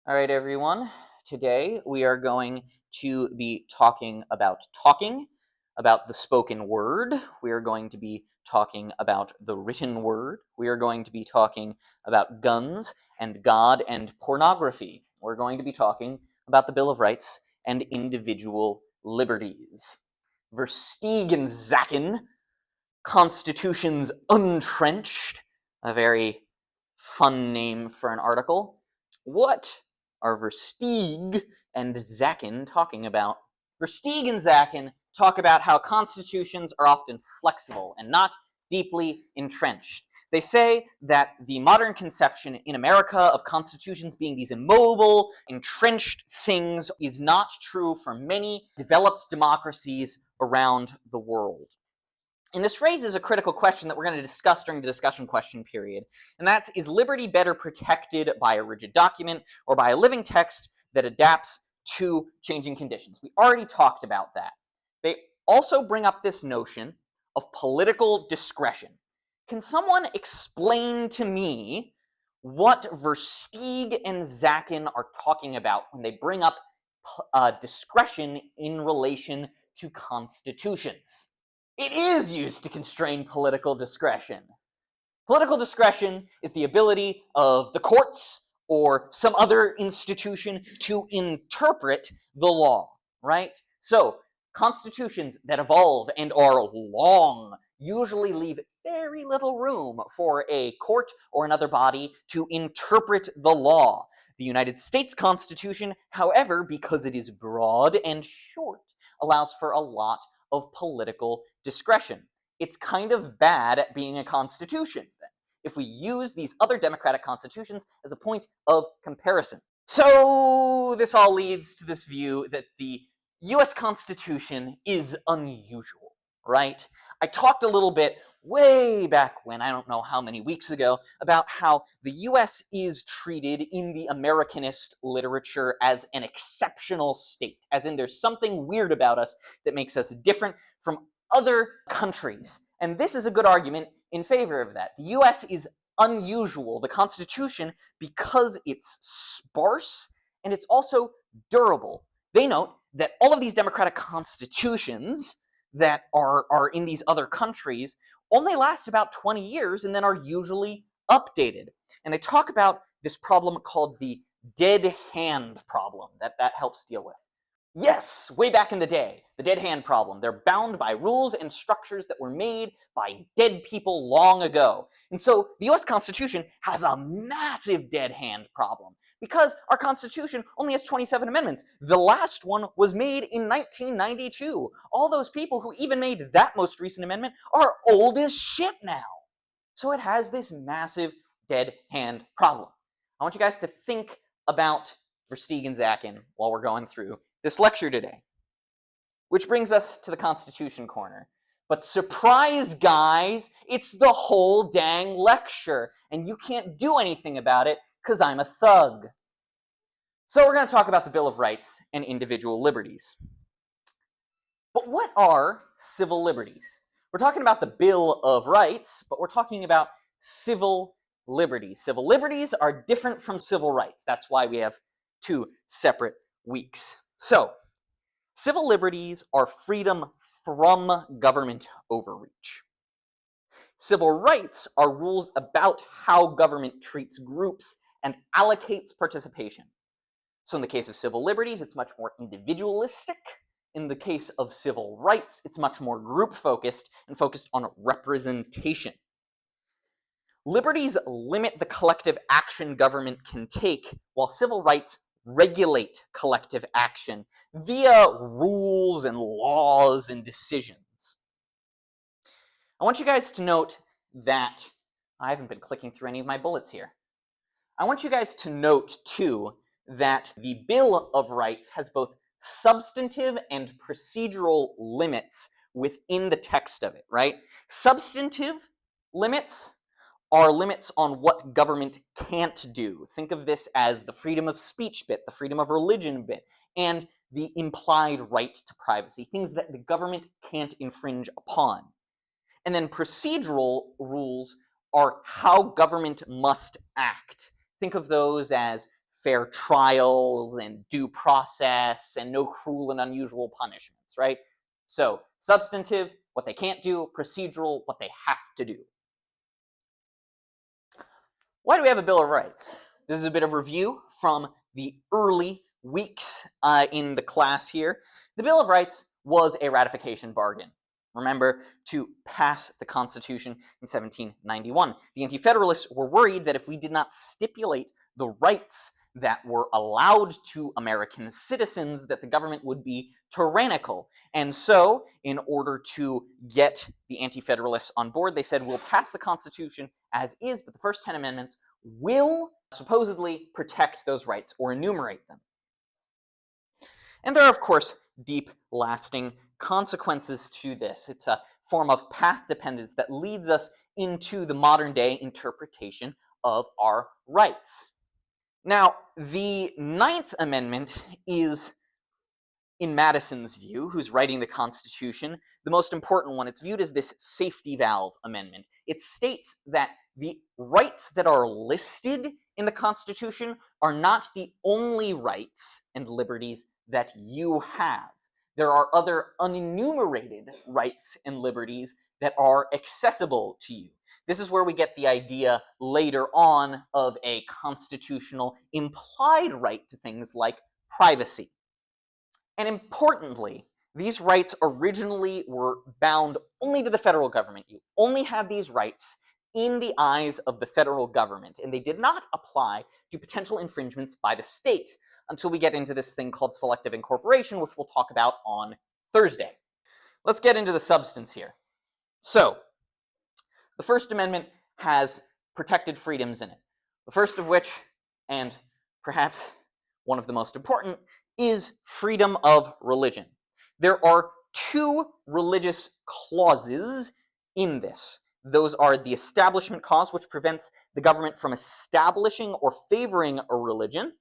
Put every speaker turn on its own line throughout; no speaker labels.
All right, everyone. Today we are going to be talking about the spoken word. We are going to be talking about the written word. We are going to be talking about guns and God and pornography. We're going to be talking about the Bill of Rights and individual liberties. Versteeg and Zackin, Constitution's Unentrenched, a very fun name for an article. What are Versteeg and Zackin talking about? Versteeg and Zackin talk about how constitutions are often flexible and not deeply entrenched. They say that the modern conception in America of constitutions being these immobile, entrenched things is not true for many developed democracies around the world. And this raises a critical question that we're going to discuss during the discussion question period, and that's, is liberty better protected by a rigid document or by a living text that adapts to changing conditions? We already talked about that. They also bring up this notion of political discretion. Can someone explain to me what Versteeg and Zackin are talking about when they bring up discretion in relation to constitutions? It is used to constrain political discretion. Political discretion is the ability of the courts or some other institution to interpret the law, right? So, constitutions that evolve and are long usually leave very little room for a court or another body to interpret the law. The United States Constitution, however, because it is broad and short, allows for a lot of political discretion. It's kind of bad at being a constitution, then, if we use these other democratic constitutions as a point of comparison. So this all leads to this view that the US Constitution is unusual, right? I talked a little bit way back when, I don't know how many weeks ago, about how the US is treated in the Americanist literature as an exceptional state, as in there's something weird about us that makes us different from other countries. And this is a good argument in favor of that. The US is unusual, the Constitution, because it's sparse and it's also durable. They note that all of these democratic constitutions that are in these other countries only last about 20 years and then are usually updated. And they talk about this problem called the dead hand problem that helps deal with. Yes, way back in the day, the dead hand problem. They're bound by rules and structures that were made by dead people long ago. And so the US Constitution has a massive dead hand problem because our Constitution only has 27 amendments. The last one was made in 1992. All those people who even made that most recent amendment are old as shit now. So it has this massive dead hand problem. I want you guys to think about Versteeg and Zackin while we're going through this lecture today. Which brings us to the Constitution corner. But surprise, guys, it's the whole dang lecture, and you can't do anything about it because I'm a thug. So we're going to talk about the Bill of Rights and individual liberties. But what are civil liberties? We're talking about the Bill of Rights, but we're talking about civil liberties. Civil liberties are different from civil rights. That's why we have two separate weeks. So, civil liberties are freedom from government overreach. Civil rights are rules about how government treats groups and allocates participation. So in the case of civil liberties, it's much more individualistic. In the case of civil rights, it's much more group-focused and focused on representation. Liberties limit the collective action government can take, while civil rights regulate collective action via rules and laws and decisions. I want you guys to note that I haven't been clicking through any of my bullets here. I want you guys to note, too, that the Bill of Rights has both substantive and procedural limits within the text of it, right? Substantive limits are limits on what government can't do. Think of this as the freedom of speech bit, the freedom of religion bit, and the implied right to privacy, things that the government can't infringe upon. And then procedural rules are how government must act. Think of those as fair trials and due process and no cruel and unusual punishments, right? So substantive, what they can't do; procedural, what they have to do. Why do we have a Bill of Rights? This is a bit of review from the early weeks in the class here. The Bill of Rights was a ratification bargain. Remember, to pass the Constitution in 1791. The Anti-Federalists were worried that if we did not stipulate the rights that were allowed to American citizens, that the government would be tyrannical. And so, in order to get the Anti-Federalists on board, they said, we'll pass the Constitution as is, but the first 10 amendments will supposedly protect those rights or enumerate them. And there are, of course, deep, lasting consequences to this. It's a form of path dependence that leads us into the modern day interpretation of our rights. Now, the Ninth Amendment is, in Madison's view, who's writing the Constitution, the most important one. It's viewed as this safety valve amendment. It states that the rights that are listed in the Constitution are not the only rights and liberties that you have. There are other unenumerated rights and liberties that are accessible to you. This is where we get the idea later on of a constitutional implied right to things like privacy. And importantly, these rights originally were bound only to the federal government. You only had these rights in the eyes of the federal government, and they did not apply to potential infringements by the state until we get into this thing called selective incorporation, which we'll talk about on Thursday. Let's get into the substance here. So, the First Amendment has protected freedoms in it. The first of which, and perhaps one of the most important, is freedom of religion. There are two religious clauses in this. Those are the Establishment Clause, which prevents the government from establishing or favoring a religion.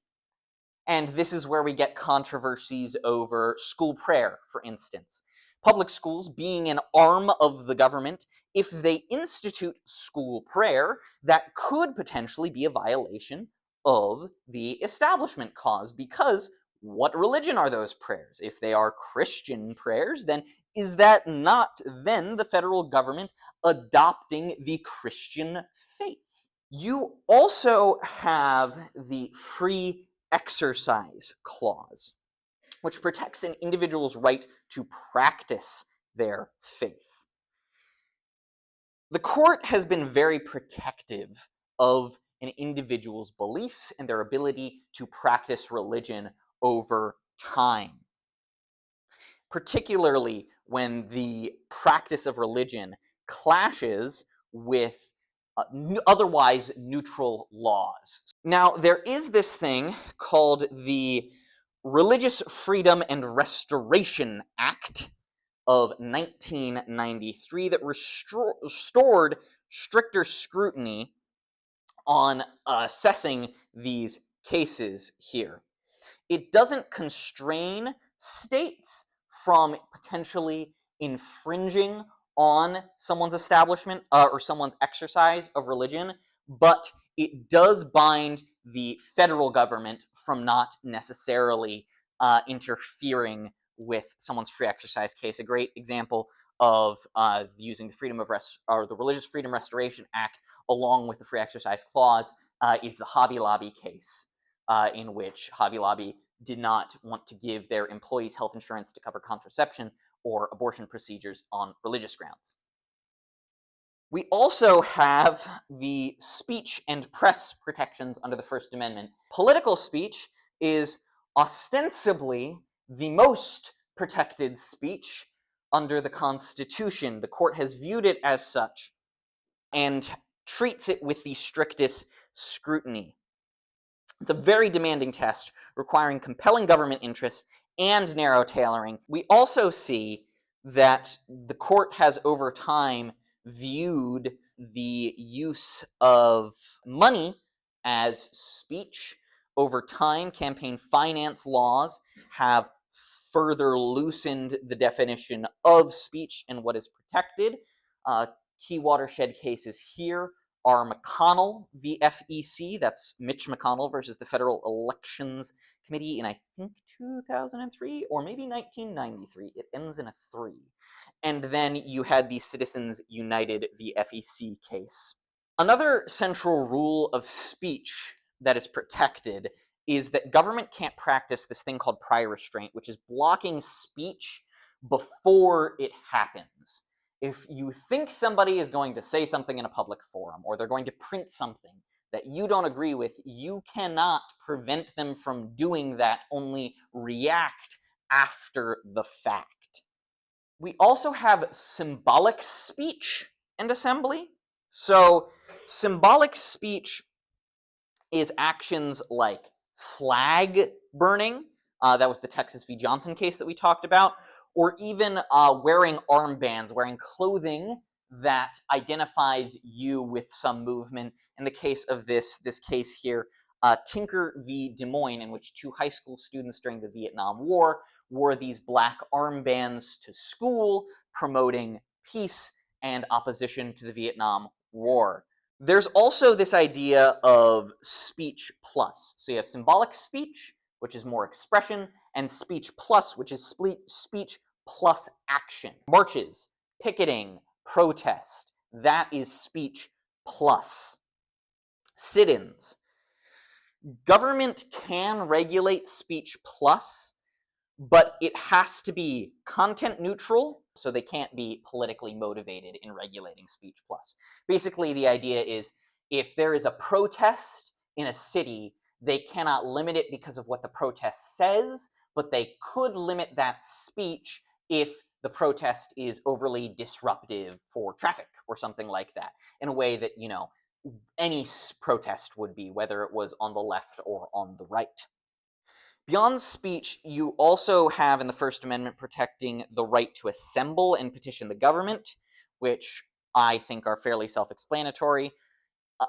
And this is where we get controversies over school prayer, for instance. Public schools, being an arm of the government, if they institute school prayer, that could potentially be a violation of the Establishment Clause, because what religion are those prayers? If they are Christian prayers, then is that not then the federal government adopting the Christian faith? You also have the Free Exercise Clause, which protects an individual's right to practice their faith. The court has been very protective of an individual's beliefs and their ability to practice religion over time, particularly when the practice of religion clashes with otherwise neutral laws. Now, there is this thing called the Religious Freedom and Restoration Act of 1993 that restored stricter scrutiny on assessing these cases here. It doesn't constrain states from potentially infringing on someone's establishment or someone's exercise of religion, but it does bind the federal government from not necessarily interfering with someone's free exercise case. A great example of using the Religious Freedom Restoration Act along with the Free Exercise Clause is the Hobby Lobby case, in which Hobby Lobby did not want to give their employees health insurance to cover contraception or abortion procedures on religious grounds. We also have the speech and press protections under the First Amendment. Political speech is ostensibly the most protected speech under the Constitution. The court has viewed it as such and treats it with the strictest scrutiny. It's a very demanding test, requiring compelling government interests and narrow tailoring. We also see that the court has over time viewed the use of money as speech. Over time, campaign finance laws have further loosened the definition of speech and what is protected. Key watershed cases here are McConnell v. FEC. That's Mitch McConnell versus the Federal Elections Committee in, I think, 2003 or maybe 1993. It ends in a 3. And then you had the Citizens United v. FEC case. Another central rule of speech that is protected is that government can't practice this thing called prior restraint, which is blocking speech before it happens. If you think somebody is going to say something in a public forum, or they're going to print something that you don't agree with, you cannot prevent them from doing that, only react after the fact. We also have symbolic speech and assembly. So symbolic speech is actions like flag burning, that was the Texas v. Johnson case that we talked about, or even wearing armbands, wearing clothing that identifies you with some movement. In the case of this case here, Tinker v. Des Moines, in which 2 high school students during the Vietnam War wore these black armbands to school, promoting peace and opposition to the Vietnam War. There's also this idea of speech plus. So you have symbolic speech, which is more expression, and speech plus, which is speech plus action. Marches, picketing, protest, that is speech plus. Sit-ins. Government can regulate speech plus, but it has to be content neutral, so they can't be politically motivated in regulating speech plus. Basically, the idea is if there is a protest in a city, they cannot limit it because of what the protest says, but they could limit that speech if the protest is overly disruptive for traffic or something like that, in a way that, any protest would be, whether it was on the left or on the right. Beyond speech, you also have in the First Amendment protecting the right to assemble and petition the government, which I think are fairly self-explanatory.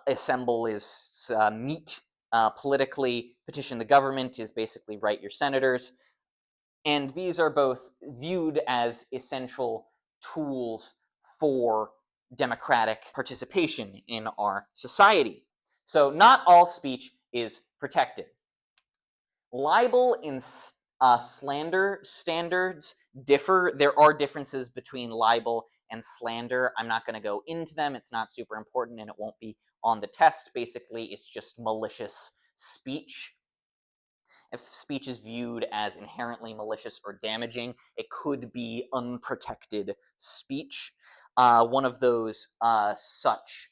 Assemble is meet politically, petition the government is basically write your senators. And these are both viewed as essential tools for democratic participation in our society. So not all speech is protected. Libel and slander standards differ. There are differences between libel and slander. I'm not going to go into them. It's not super important, and it won't be on the test. Basically, it's just malicious speech. If speech is viewed as inherently malicious or damaging, it could be unprotected speech. One of those such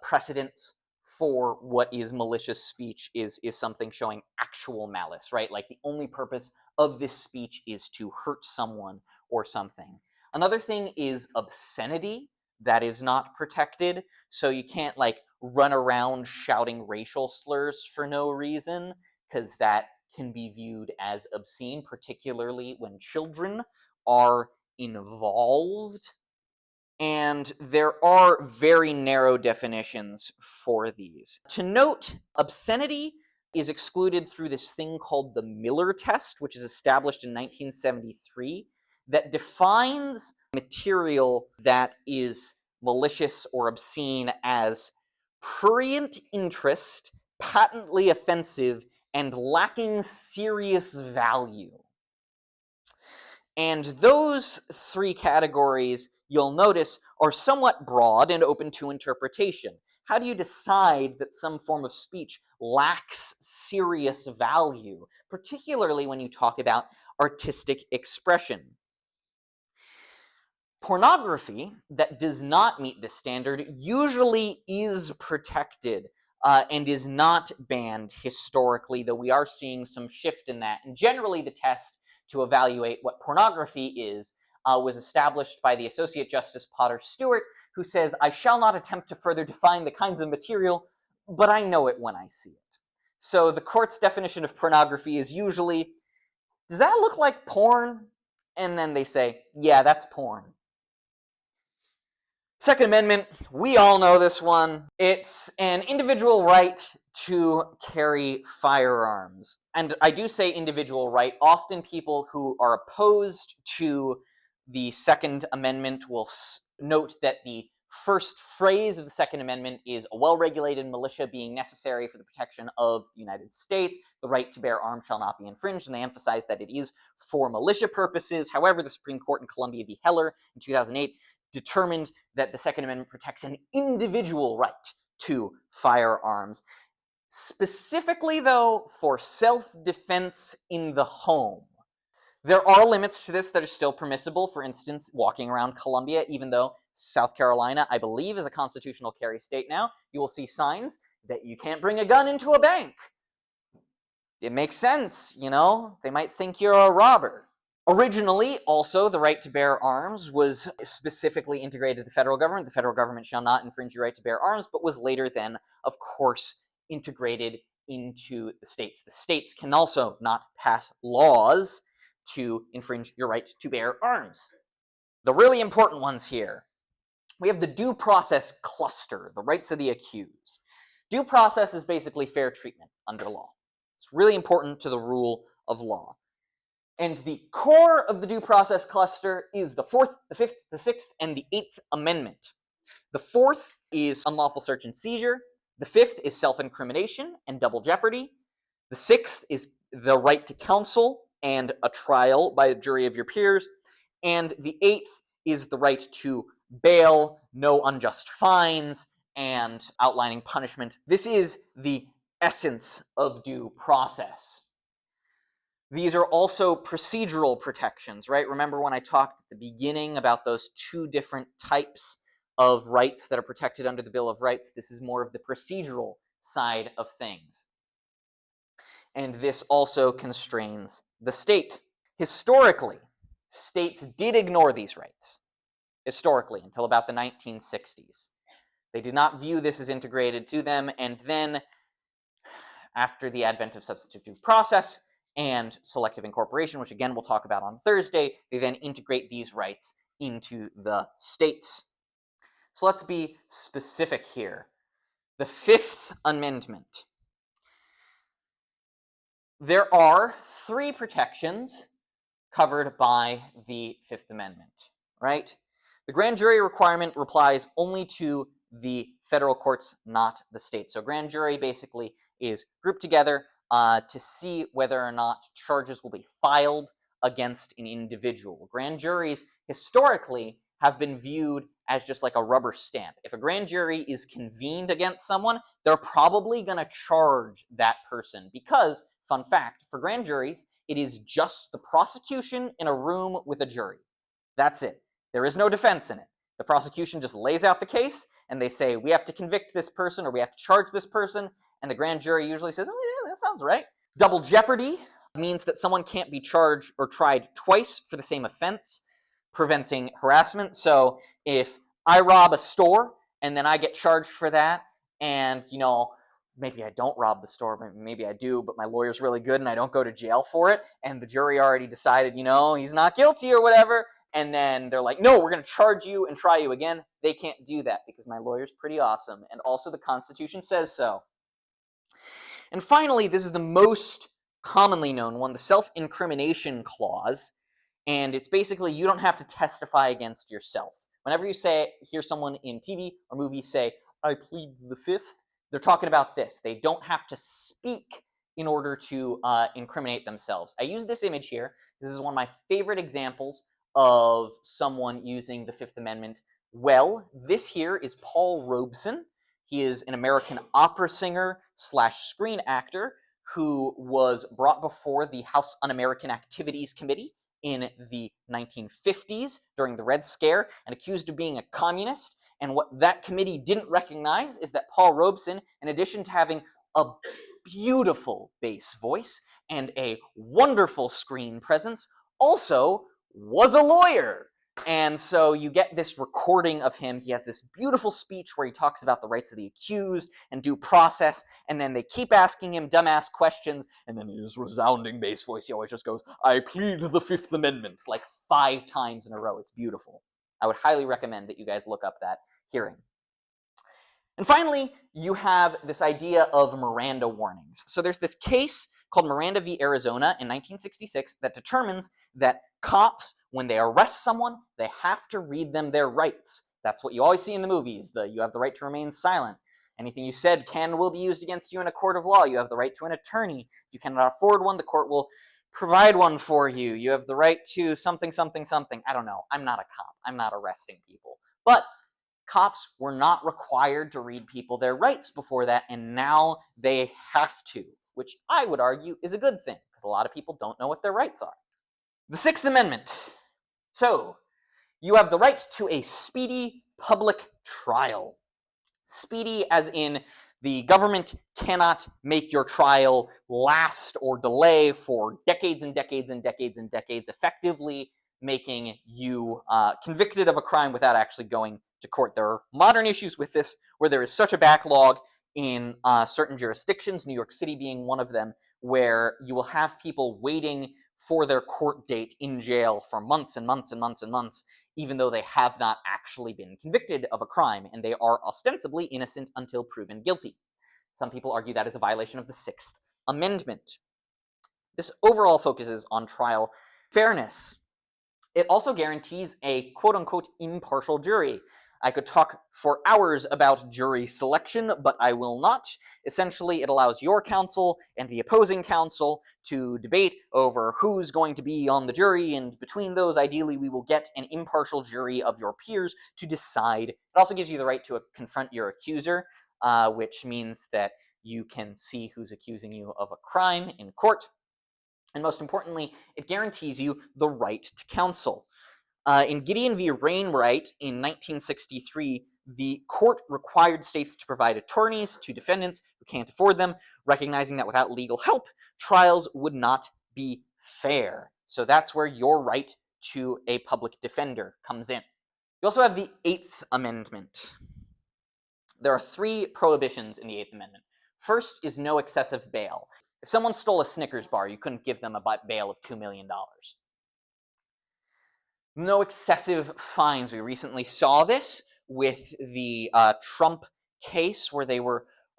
precedents for what is malicious speech is something showing actual malice, right? Like the only purpose of this speech is to hurt someone or something. Another thing is obscenity. That is not protected, so you can't run around shouting racial slurs for no reason, because that can be viewed as obscene, particularly when children are involved. And there are very narrow definitions for these. To note, obscenity is excluded through this thing called the Miller test, which is established in 1973, that defines material that is malicious or obscene as prurient interest, patently offensive, and lacking serious value. And those 3 categories, you'll notice, are somewhat broad and open to interpretation. How do you decide that some form of speech lacks serious value, particularly when you talk about artistic expression? Pornography that does not meet this standard usually is protected and is not banned historically, though we are seeing some shift in that. And generally, the test to evaluate what pornography is was established by the Associate Justice Potter Stewart, who says, "I shall not attempt to further define the kinds of material, but I know it when I see it." So the court's definition of pornography is usually, does that look like porn? And then they say, yeah, that's porn. Second Amendment, we all know this one. It's an individual right to carry firearms. And I do say individual right. Often people who are opposed to the Second Amendment will note that the first phrase of the Second Amendment is a well-regulated militia being necessary for the protection of the United States. The right to bear arms shall not be infringed, and they emphasize that it is for militia purposes. However, the Supreme Court in Columbia v. Heller in 2008 determined that the Second Amendment protects an individual right to firearms. Specifically, though, for self-defense in the home. There are limits to this that are still permissible. For instance, walking around Columbia, even though South Carolina, I believe, is a constitutional carry state now, you will see signs that you can't bring a gun into a bank. It makes sense, you know? They might think you're a robber. Originally, also, the right to bear arms was specifically integrated to the federal government. The federal government shall not infringe your right to bear arms, but was later then, of course, integrated into the states. The states can also not pass laws to infringe your right to bear arms. The really important ones here. We have the due process cluster, the rights of the accused. Due process is basically fair treatment under law. It's really important to the rule of law. And the core of the due process cluster is the Fourth, the Fifth, the Sixth, and the Eighth Amendment. The Fourth is unlawful search and seizure. The Fifth is self-incrimination and double jeopardy. The Sixth is the right to counsel and a trial by a jury of your peers. And the Eighth is the right to bail, no unjust fines, and outlining punishment. This is the essence of due process. These are also procedural protections, right? Remember when I talked at the beginning about those two different types of rights that are protected under the Bill of Rights? This is more of the procedural side of things. And this also constrains the state. Historically, states did ignore these rights. Historically, until about the 1960s. They did not view this as integrated to them, and then, after the advent of substantive process and selective incorporation, which again we'll talk about on Thursday, they then integrate these rights into the states. So let's be specific here. The Fifth Amendment. There are three protections covered by the Fifth Amendment, right? The grand jury requirement applies only to the federal courts, not the state. So grand jury basically is grouped together to see whether or not charges will be filed against an individual. Grand juries historically have been viewed as just like a rubber stamp. If a grand jury is convened against someone, they're probably going to charge that person because, fun fact, for grand juries, it is just the prosecution in a room with a jury. That's it. There is no defense in it. The prosecution just lays out the case, and they say, we have to convict this person, or we have to charge this person, and the grand jury usually says, oh yeah, that sounds right. Double jeopardy means that someone can't be charged or tried twice for the same offense, preventing harassment. So if I rob a store, and then I get charged for that, and, you know, maybe I don't rob the store, maybe I do, but my lawyer's really good and I don't go to jail for it, and the jury already decided, you know, he's not guilty or whatever, and then they're like, no, we're going to charge you and try you again. They can't do that because my lawyer's pretty awesome, and also the Constitution says so. And finally, this is the most commonly known one, the self-incrimination clause, and it's basically you don't have to testify against yourself. Whenever you hear someone in TV or movie say, I plead the Fifth, they're talking about this. They don't have to speak in order to incriminate themselves. I use this image here. This is one of my favorite examples of someone using the Fifth Amendment well. This here is Paul Robeson. He is an American opera singer / screen actor who was brought before the House Un-American Activities Committee in the 1950s during the Red Scare and accused of being a communist. And what that committee didn't recognize is that Paul Robeson, in addition to having a beautiful bass voice and a wonderful screen presence, also was a lawyer. And so you get this recording of him. He has this beautiful speech where he talks about the rights of the accused and due process, and then they keep asking him dumbass questions, and then in his resounding bass voice, he always just goes, I plead the Fifth Amendment, like 5 times in a row. It's beautiful. I would highly recommend that you guys look up that hearing. And finally, you have this idea of Miranda warnings. So there's this case called Miranda v. Arizona in 1966 that determines that cops, when they arrest someone, they have to read them their rights. That's what you always see in the movies. You have the right to remain silent. Anything you said can and will be used against you in a court of law. You have the right to an attorney. If you cannot afford one, the court will provide one for you. You have the right to something, something, something. I don't know. I'm not a cop. I'm not arresting people. But cops were not required to read people their rights before that, and now they have to, which I would argue is a good thing, because a lot of people don't know what their rights are. The Sixth Amendment. So, you have the right to a speedy public trial. Speedy as in the government cannot make your trial last or delay for decades and decades and decades and decades, effectively making you convicted of a crime without actually going to court. There are modern issues with this where there is such a backlog in certain jurisdictions, New York City being one of them, where you will have people waiting for their court date in jail for months and months and months and months, even though they have not actually been convicted of a crime, and they are ostensibly innocent until proven guilty. Some people argue that is a violation of the Sixth Amendment. This overall focuses on trial fairness. It also guarantees a quote-unquote impartial jury. I could talk for hours about jury selection, but I will not. Essentially, it allows your counsel and the opposing counsel to debate over who's going to be on the jury, and between those, ideally, we will get an impartial jury of your peers to decide. It also gives you the right to confront your accuser, which means that you can see who's accusing you of a crime in court. And most importantly, it guarantees you the right to counsel. In Gideon v. Wainwright in 1963, the court required states to provide attorneys to defendants who can't afford them, recognizing that without legal help, trials would not be fair. So that's where your right to a public defender comes in. You also have the Eighth Amendment. There are 3 prohibitions in the Eighth Amendment. First is no excessive bail. If someone stole a Snickers bar, you couldn't give them a bail of $2 million. No excessive fines. We recently saw this with the Trump case where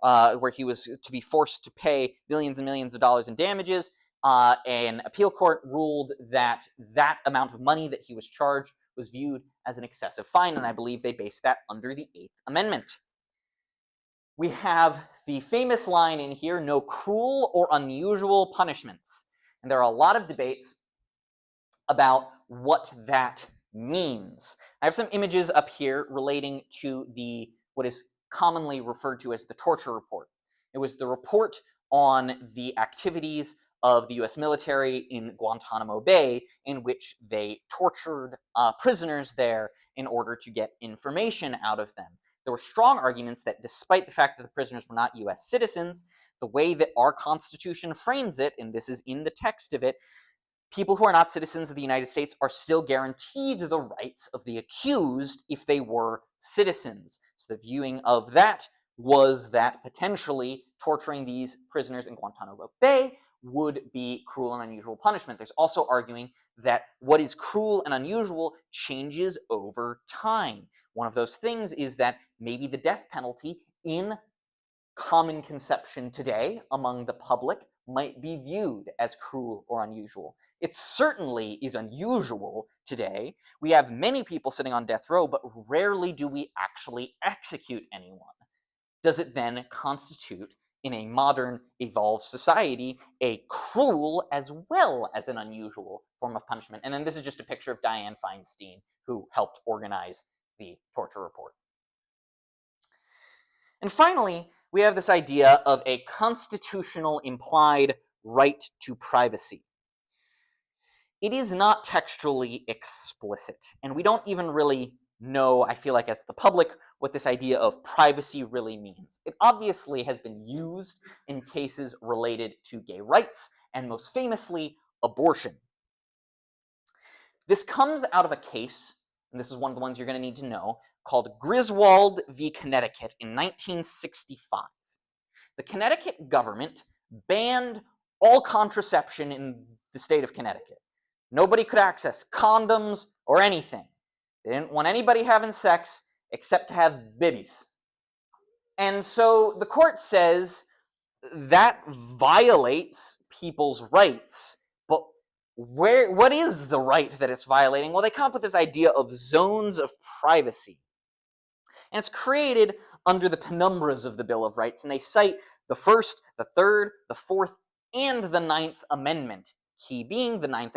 where he was to be forced to pay millions and millions of dollars in damages. An appeal court ruled that that amount of money that he was charged was viewed as an excessive fine, and I believe they based that under the Eighth Amendment. We have the famous line in here, no cruel or unusual punishments. And there are a lot of debates about what that means. I have some images up here relating to what is commonly referred to as the torture report. It was the report on the activities of the US military in Guantanamo Bay, in which they tortured prisoners there in order to get information out of them. There were strong arguments that despite the fact that the prisoners were not US citizens, the way that our Constitution frames it, and this is in the text of it, people who are not citizens of the United States are still guaranteed the rights of the accused if they were citizens. So the viewing of that was that potentially torturing these prisoners in Guantanamo Bay would be cruel and unusual punishment. There's also arguing that what is cruel and unusual changes over time. One of those things is that maybe the death penalty in common conception today among the public might be viewed as cruel or unusual. It certainly is unusual today. We have many people sitting on death row, but rarely do we actually execute anyone. Does it then constitute, in a modern, evolved society, a cruel as well as an unusual form of punishment? And then this is just a picture of Dianne Feinstein, who helped organize the torture report. And finally, we have this idea of a constitutional implied right to privacy. It is not textually explicit, and we don't even really know, I feel like, as the public, what this idea of privacy really means. It obviously has been used in cases related to gay rights, and most famously, abortion. This comes out of a case, and this is one of the ones you're going to need to know, called Griswold v. Connecticut in 1965. The Connecticut government banned all contraception in the state of Connecticut. Nobody could access condoms or anything. They didn't want anybody having sex except to have babies. And so the court says that violates people's rights. But what is the right that it's violating? Well, they come up with this idea of zones of privacy. And it's created under the penumbras of the Bill of Rights, and they cite the First, the Third, the Fourth, and the Ninth Amendment. Key being the Ninth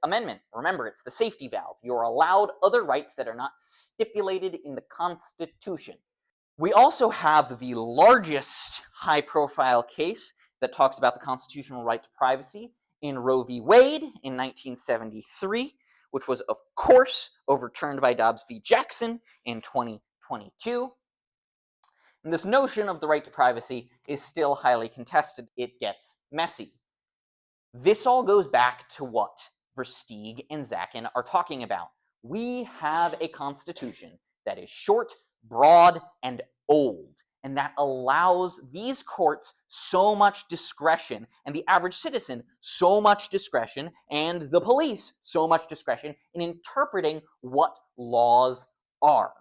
Amendment. Remember, it's the safety valve. You're allowed other rights that are not stipulated in the Constitution. We also have the largest high-profile case that talks about the constitutional right to privacy in Roe v. Wade in 1973, which was, of course, overturned by Dobbs v. Jackson in 2022. And this notion of the right to privacy is still highly contested. It gets messy. This all goes back to what Versteeg and Zackin are talking about. We have a constitution that is short, broad, and old, and that allows these courts so much discretion, and the average citizen so much discretion, and the police so much discretion in interpreting what laws are.